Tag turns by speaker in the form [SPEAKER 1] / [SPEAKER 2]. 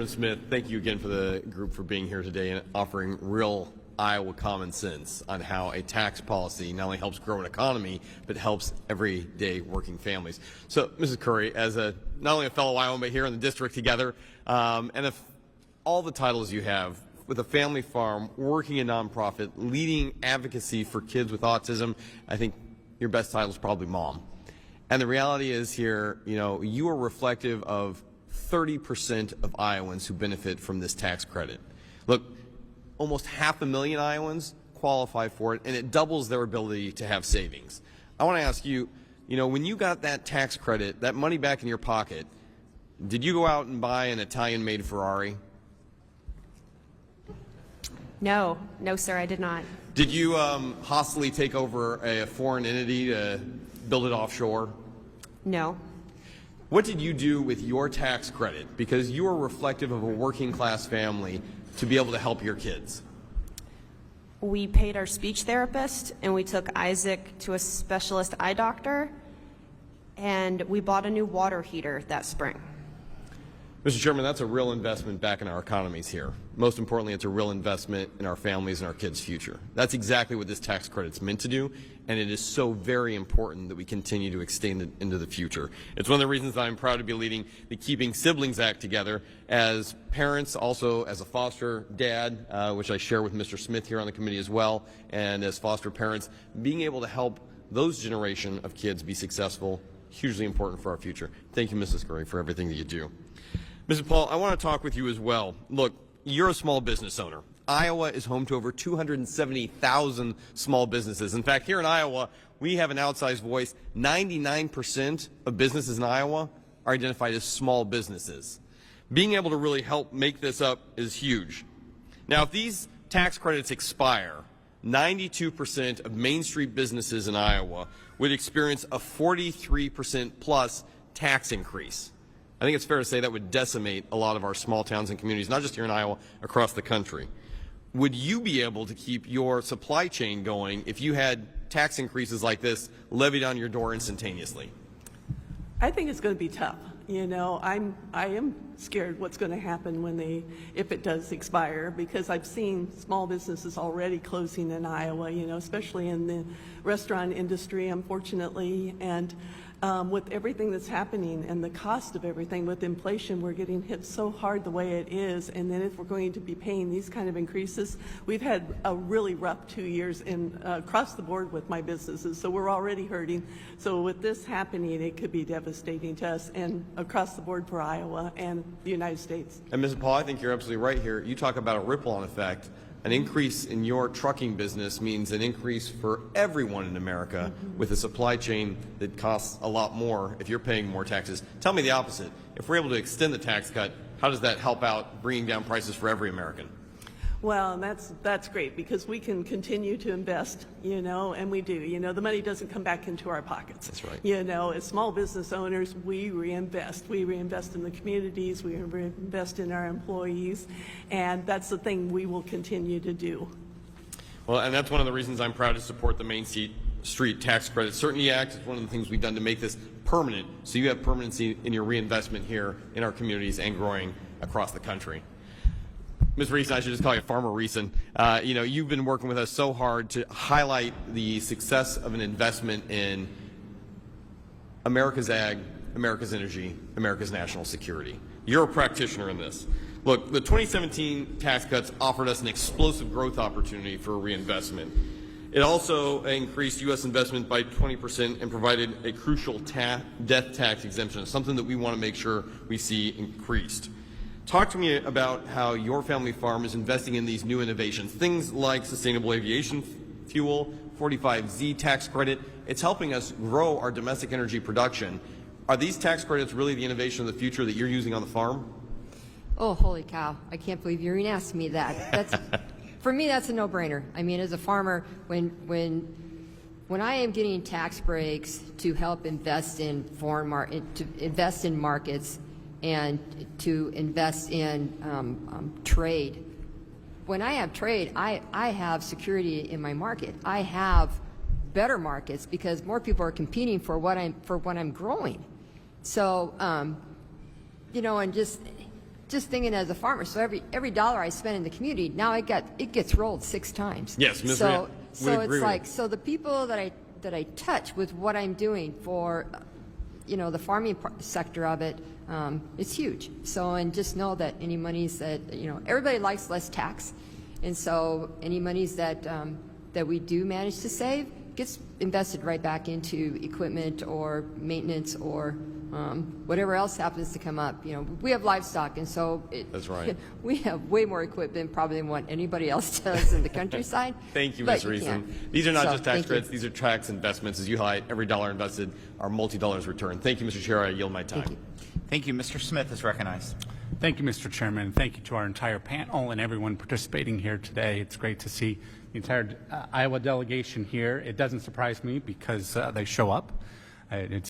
[SPEAKER 1] Smith, thank you again for the group for being here today and offering real Iowa common sense on how a tax policy not only helps grow an economy, but helps everyday working families. So, Mrs. Curry, as not only a fellow Iowan, but here in the district together, and if all the titles you have, with a family farm, working a nonprofit, leading advocacy for kids with autism, I think your best title is probably mom. And the reality is here, you are reflective of 30% of Iowans who benefit from this tax credit. Look, almost 500,000 Iowans qualify for it, and it doubles their ability to have savings. I want to ask you, when you got that tax credit, that money back in your pocket, did you go out and buy an Italian-made Ferrari?
[SPEAKER 2] No, sir, I did not.
[SPEAKER 1] Did you hostily take over a foreign entity to build it offshore?
[SPEAKER 2] No.
[SPEAKER 1] What did you do with your tax credit? Because you are reflective of a working class family to be able to help your kids.
[SPEAKER 2] We paid our speech therapist, and we took Isaac to a specialist eye doctor, and we bought a new water heater that spring.
[SPEAKER 1] Mr. Chairman, that's a real investment back in our economies here. Most importantly, it's a real investment in our families and our kids' future. That's exactly what this tax credit's meant to do, and it is so very important that we continue to extend it into the future. It's one of the reasons that I'm proud to be leading the Keeping Siblings Act together as parents, also as a foster dad, which I share with Mr. Smith here on the committee as well, and as foster parents, being able to help those generation of kids be successful, hugely important for our future. Thank you, Mrs. Curry, for everything that you do. Mrs. Paul, I want to talk with you as well. Look, you're a small business owner. Iowa is home to over 270,000 small businesses. In fact, here in Iowa, we have an outsized voice. 99% of businesses in Iowa are identified as small businesses. Being able to really help make this up is huge. Now, if these tax credits expire, 92% of Main Street businesses in Iowa would experience a 43% plus tax increase. I think it's fair to say that would decimate a lot of our small towns and communities, not just here in Iowa, across the country. Would you be able to keep your supply chain going if you had tax increases like this levied on your door instantaneously?
[SPEAKER 3] I think it's going to be tough. I am scared what's going to happen if it does expire, because I've seen small businesses already closing in Iowa, especially in the restaurant industry, unfortunately. And with everything that's happening and the cost of everything, with inflation, we're getting hit so hard the way it is. And then if we're going to be paying these kind of increases, we've had a really rough 2 years across the board with my businesses. So we're already hurting. So with this happening, it could be devastating to us and across the board for Iowa and the United States.
[SPEAKER 1] And Ms. Paul, I think you're absolutely right here. You talk about a ripple-on effect. An increase in your trucking business means an increase for everyone in America with a supply chain that costs a lot more if you're paying more taxes. Tell me the opposite. If we're able to extend the tax cut, how does that help out bringing down prices for every American?
[SPEAKER 3] Well, that's great, because we can continue to invest, and we do. The money doesn't come back into our pockets.
[SPEAKER 1] That's right.
[SPEAKER 3] As small business owners, we reinvest. We reinvest in the communities. We reinvest in our employees, and that's the thing we will continue to do.
[SPEAKER 1] Well, and that's one of the reasons I'm proud to support the Main Street Tax Credit Certainty Act. It's one of the things we've done to make this permanent, so you have permanency in your reinvestment here in our communities and growing across the country. Ms. Reeson, I should just call you Farmer Reeson. You've been working with us so hard to highlight the success of an investment in America's ag, America's energy, America's national security. You're a practitioner in this. Look, the 2017 tax cuts offered us an explosive growth opportunity for reinvestment. It also increased U.S. investment by 20% and provided a crucial death tax exemption, something that we want to make sure we see increased. Talk to me about how your family farm is investing in these new innovations, things like sustainable aviation fuel, 45Z tax credit. It's helping us grow our domestic energy production. Are these tax credits really the innovation of the future that you're using on the farm?
[SPEAKER 4] Oh, holy cow. I can't believe you're even asking me that. For me, that's a no-brainer. I mean, as a farmer, when I am getting tax breaks to help invest in invest in markets, and to invest in trade. When I have trade, I have security in my market. I have better markets because more people are competing for what I'm growing. So, and just just thinking as a farmer, so every dollar I spend in the community, now it gets rolled 6 times.
[SPEAKER 1] Yes, Ms.
[SPEAKER 4] So,
[SPEAKER 1] Rhea, we
[SPEAKER 4] so
[SPEAKER 1] agree
[SPEAKER 4] it's
[SPEAKER 1] with
[SPEAKER 4] like,
[SPEAKER 1] you.
[SPEAKER 4] so the people that I touch with what I'm doing for, the farming sector of it, it's huge. So, and just know that any monies that, everybody likes less tax. And so any monies that, that we do manage to save gets invested right back into equipment or maintenance or whatever else happens to come up. We have livestock, and so
[SPEAKER 1] That's right.
[SPEAKER 4] we have way more equipment probably than what anybody else does in the countryside.
[SPEAKER 1] Thank you,
[SPEAKER 4] But
[SPEAKER 1] Ms. Reason.
[SPEAKER 4] can't.
[SPEAKER 1] These are not
[SPEAKER 4] So,
[SPEAKER 1] just tax
[SPEAKER 4] thank you.
[SPEAKER 1] credits, these are tax investments. As you highlight, every dollar invested are multi-dollars returned. Thank you, Mr. Chair. I yield my time.
[SPEAKER 4] Thank you.
[SPEAKER 5] Thank you. Mr. Smith is recognized.
[SPEAKER 6] Thank you, Mr. Chairman, and thank you to our entire panel and everyone participating here today. It's great to see the entire Iowa delegation here. It doesn't surprise me because they show up. It's